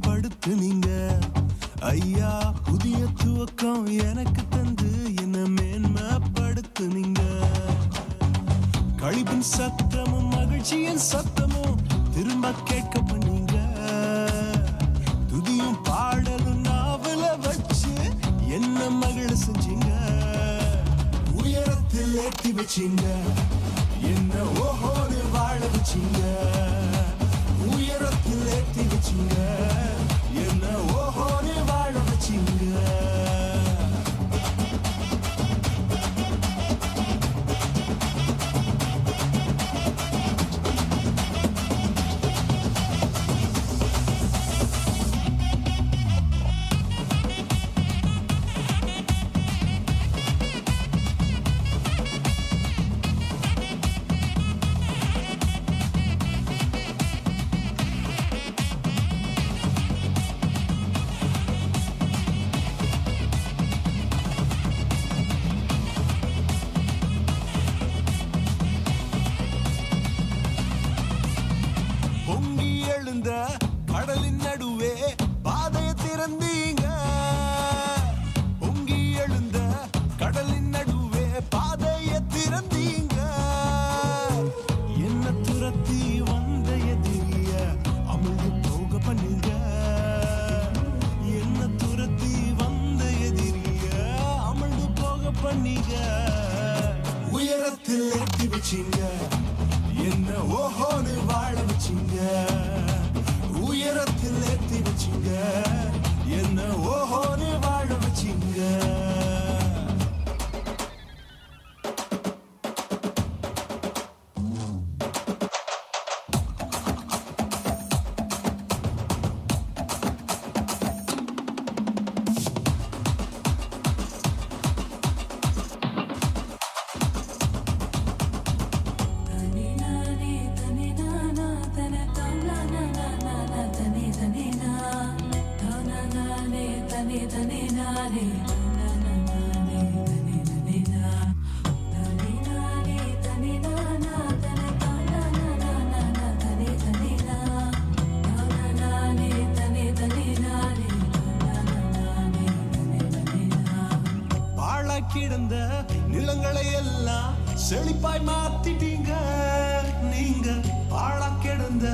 படுத்துனீங்க ஐயா. புதிய துவக்கம் எனக்கு தந்து என்ன மேன்மைப்படுத்துனீங்க. கழிப்பின் சத்தமும் மகிழ்ச்சியின் சத்தமும் திரும்ப கேட்க பண்ணீங்க. துதியும் பாடலும் நாவல வச்சு என்ன மகிழ செஞ்சீங்க. உயரத்தில் ஏற்றி வச்சீங்க, என்ன ஓஹோடு வாழ வச்சீங்க. உயரத்தில் ஏற்றி வச்சீங்க, என்ன ஓஹோடு வாழ வச்சீங்க. பொங்கி எழுந்த கடலின் நடுவே பாதையை திறந்தீங்க. பொங்கி எழுந்த கடலின் நடுவே பாதையை திறந்தீங்க. என்ன துரத்தி வந்த எதிரிய அமிழ்ந்து போக பண்ணீங்க. என்ன துரத்தி வந்த எதிரிய அமிழ்ந்து போக பண்ணீங்க. உயரத்தில் ஏற்றி வச்சீங்க, என்ன ஓஹோன்னு வாழ வச்சீங்க. உயரத்தில் ஏற்றி வச்சீங்க, என்ன ஓஹோன்னு வாழ வச்சீங்க. கிடந்த நிலங்களை எல்லாம் செழிப்பாய் மாத்திட்டீங்க. நீங்க பாழா கிடந்த